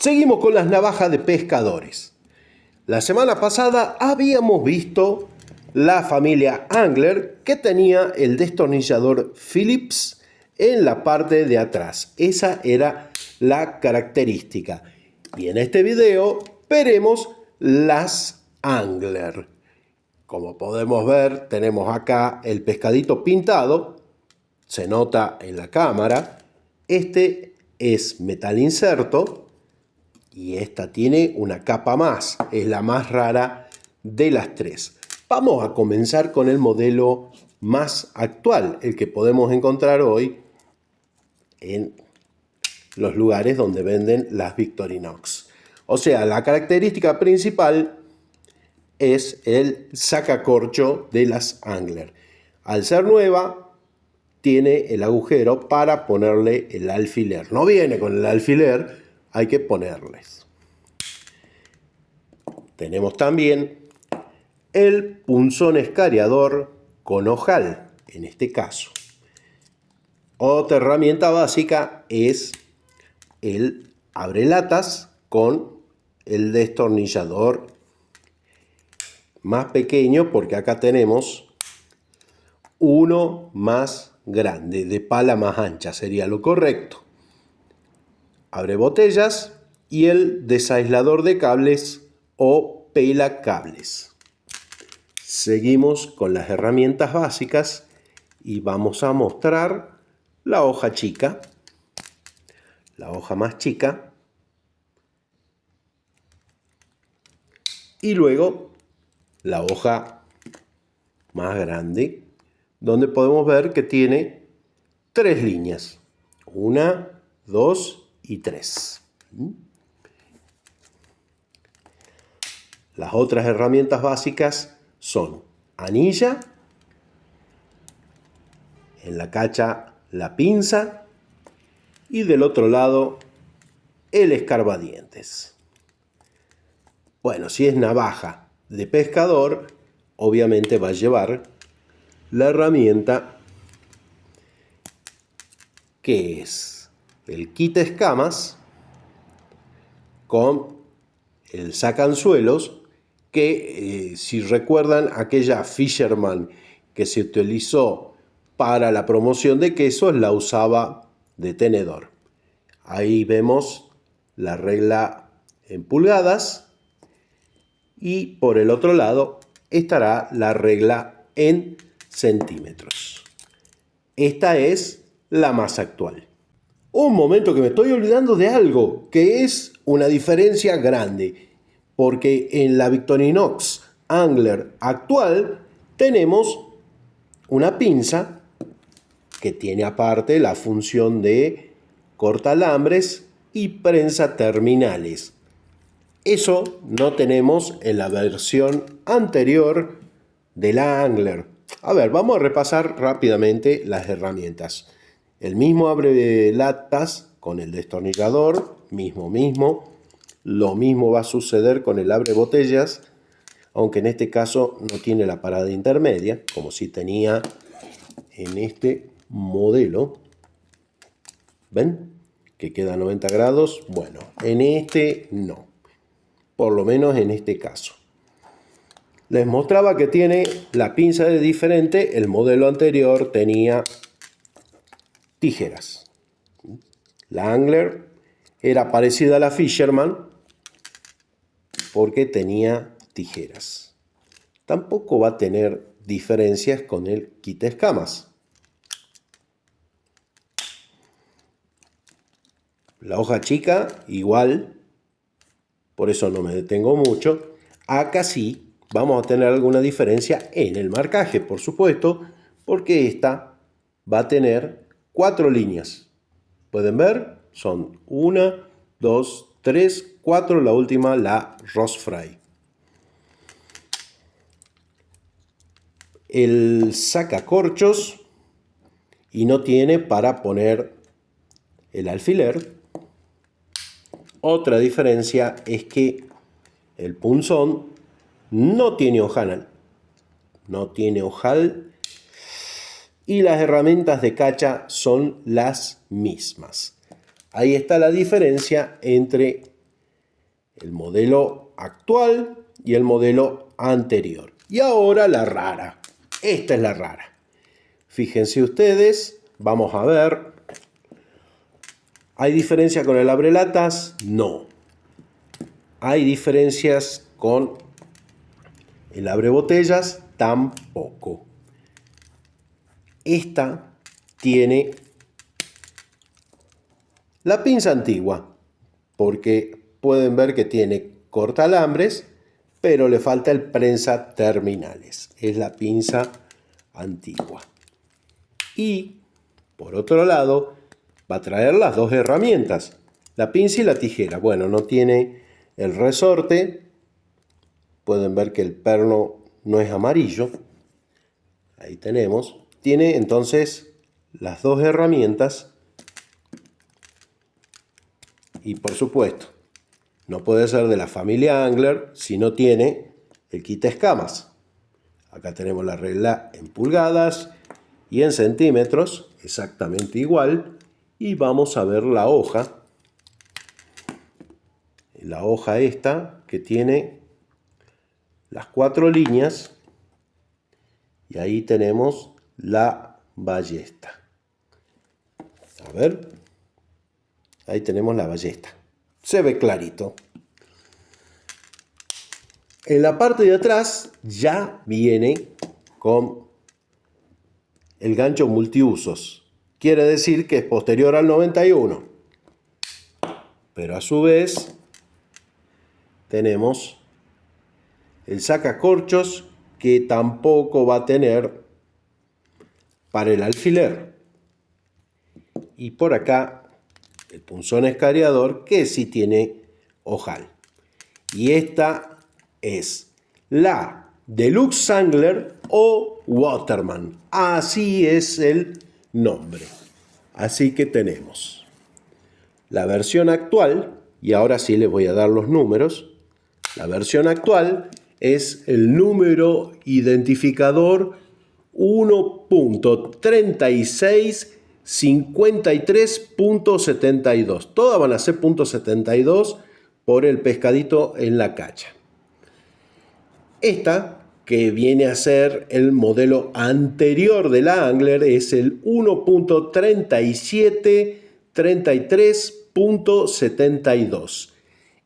Seguimos con las navajas de pescadores. La semana pasada habíamos visto la familia Angler que tenía el destornillador Phillips en la parte de atrás. Esa era la característica. Y en este video veremos las Angler. Como podemos ver, tenemos acá el pescadito pintado. Se nota en la cámara. Este es metal inserto. Y esta tiene una capa más, es la más rara de las tres. Vamos a comenzar con el modelo más actual, el que podemos encontrar hoy en los lugares donde venden las Victorinox. O sea, la característica principal es el sacacorcho de las Angler. Al ser nueva, tiene el agujero para ponerle el alfiler. No viene con el alfiler, hay que ponerles. Tenemos también el punzón escariador con ojal, en este caso. Otra herramienta básica es el abrelatas con el destornillador más pequeño, porque acá tenemos uno más grande, de pala más ancha, sería lo correcto. Abre botellas y el desaislador de cables o pela cables. Seguimos con las herramientas básicas y vamos a mostrar la hoja chica, la hoja más chica y luego la hoja más grande, donde podemos ver que tiene tres líneas, 1, 2 y 3. Las otras herramientas básicas son anilla, en la cacha la pinza y del otro lado el escarbadientes. Bueno, si es navaja de pescador, obviamente va a llevar la herramienta que es el quita escamas con el sacanzuelos, que si recuerdan aquella Fisherman que se utilizó para la promoción de quesos, la usaba de tenedor. Ahí vemos la regla en pulgadas y por el otro lado estará la regla en centímetros. Esta es la más actual. Un momento, que me estoy olvidando de algo, que es una diferencia grande, porque en la Victorinox Angler actual tenemos una pinza que tiene aparte la función de cortalambres y prensa terminales. Eso no tenemos en la versión anterior de la Angler. A ver, vamos a repasar rápidamente las herramientas. El mismo abre latas con el destornillador, mismo. Lo mismo va a suceder con el abre botellas, aunque en este caso no tiene la parada intermedia, como si tenía en este modelo. ¿Ven? Que queda a 90 grados. Bueno, en este no. Por lo menos en este caso. Les mostraba que tiene la pinza de diferente. El modelo anterior tenía tijeras. La Angler era parecida a la Fisherman porque tenía tijeras. Tampoco va a tener diferencias con el quita escamas. La hoja chica igual, por eso no me detengo mucho. Acá sí vamos a tener alguna diferencia en el marcaje, por supuesto, porque esta va a tener 4 líneas. ¿Pueden ver? Son 1, 2, 3, 4, la última la Ross Fry. El sacacorchos y no tiene para poner el alfiler. Otra diferencia es que el punzón no tiene ojal. Y las herramientas de cacha son las mismas. Ahí está la diferencia entre el modelo actual y el modelo anterior. Y ahora la rara. Esta es la rara. Fíjense ustedes, vamos a ver. ¿Hay diferencia con el abrelatas? No. ¿Hay diferencias con el abrebotellas? Tampoco. Esta tiene la pinza antigua, porque pueden ver que tiene cortalambres, pero le falta el prensa terminales. Es la pinza antigua. Y, por otro lado, va a traer las dos herramientas, la pinza y la tijera. Bueno, no tiene el resorte. Pueden ver que el perno no es amarillo. Ahí tenemos. Tiene entonces las dos herramientas. Y por supuesto, no puede ser de la familia Angler si no tiene el quita escamas. Acá tenemos la regla en pulgadas y en centímetros, exactamente igual. Y vamos a ver la hoja. La hoja esta que tiene las 4 líneas. Y ahí tenemos la ballesta. A ver. Ahí tenemos la ballesta. Se ve clarito. En la parte de atrás ya viene con el gancho multiusos. Quiere decir que es posterior al 91. Pero a su vez tenemos el sacacorchos que tampoco va a tener para el alfiler. Y por acá el punzón escariador que sí tiene ojal. Y esta es la Deluxe Angler o Waterman. Así es el nombre. Así que tenemos la versión actual, y ahora sí les voy a dar los números. La versión actual es el número identificador 1.3653.72. Todas van a ser .72 por el pescadito en la cacha. Esta, que viene a ser el modelo anterior de la Angler, es el 1.3733.72.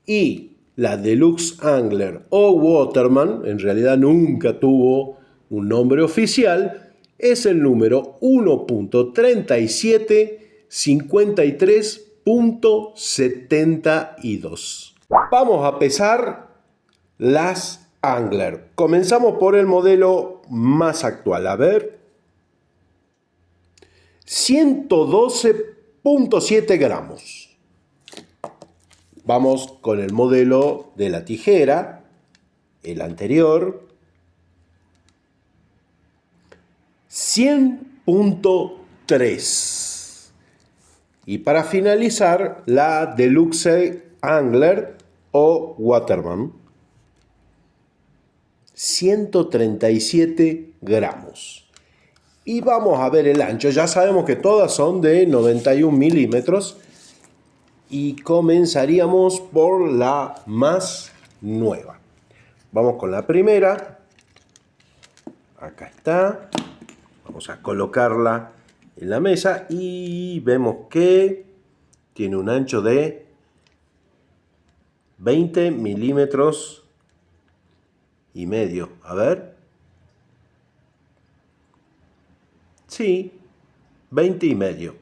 Y la Deluxe Angler o Waterman, en realidad nunca tuvo un nombre oficial, es el número 1.3753.72. Vamos a pesar las Angler. Comenzamos por el modelo más actual. A ver. 112.7 gramos. Vamos con el modelo de la tijera, el anterior. 100.3. Y para finalizar, la Deluxe Angler o Waterman. 137 gramos. Y vamos a ver el ancho. Ya sabemos que todas son de 91 milímetros. Y comenzaríamos por la más nueva. Vamos con la primera. Acá está. Vamos a colocarla en la mesa y vemos que tiene un ancho de 20 milímetros y medio. A ver. Sí, 20 y medio.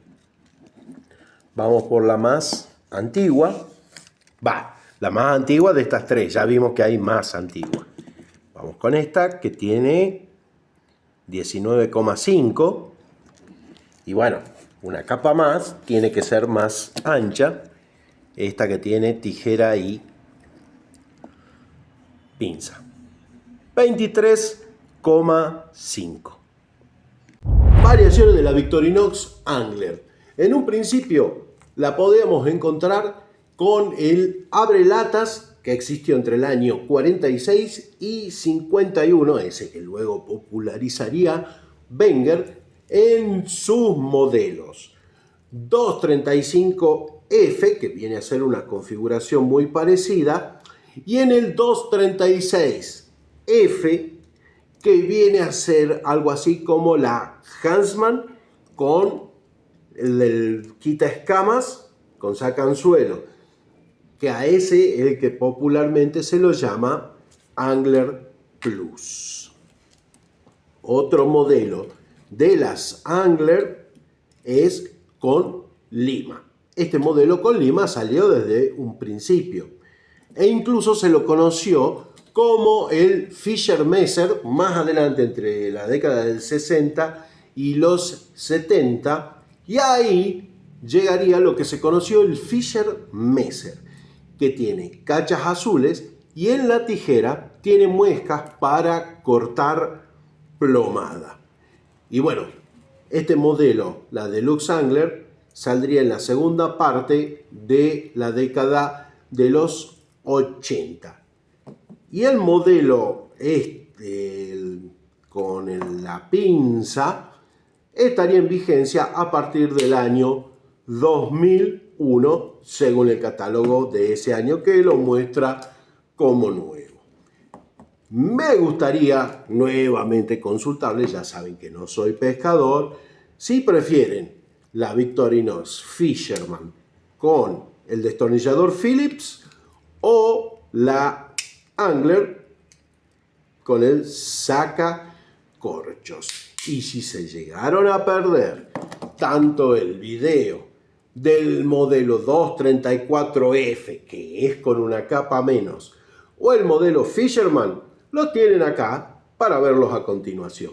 Vamos por la más antigua. La más antigua de estas tres. Ya vimos que hay más antigua. Vamos con esta que tiene 19,5. Y bueno, una capa más tiene que ser más ancha. Esta que tiene tijera y pinza. 23,5. Variaciones de la Victorinox Angler. En un principio la podíamos encontrar con el abrelatas que existió entre el año 46 y 51, ese que luego popularizaría Wenger en sus modelos 235 F, que viene a ser una configuración muy parecida, y en el 236F, que viene a ser algo así como la Huntsman con el quita escamas, con sacanzuelo, que a ese es el que popularmente se lo llama Angler Plus. Otro modelo de las Angler es con lima. Este modelo con lima salió desde un principio e incluso se lo conoció como el Fischer-Messer más adelante entre la década del 60 y los 70, y ahí llegaría lo que se conoció el Fischer-Messer, que tiene cachas azules y en la tijera tiene muescas para cortar plomada. Y bueno, este modelo, la Deluxe Angler, saldría en la segunda parte de la década de los 80. Y el modelo con la pinza estaría en vigencia a partir del año 2001, según el catálogo de ese año que lo muestra como nuevo. Me gustaría nuevamente consultarles, ya saben que no soy pescador, si prefieren la Victorinox Fisherman con el destornillador Phillips o la Angler con el sacacorchos. Y si se llegaron a perder tanto el video del modelo 234F, que es con una capa menos, o el modelo Fisherman, lo tienen acá para verlos a continuación.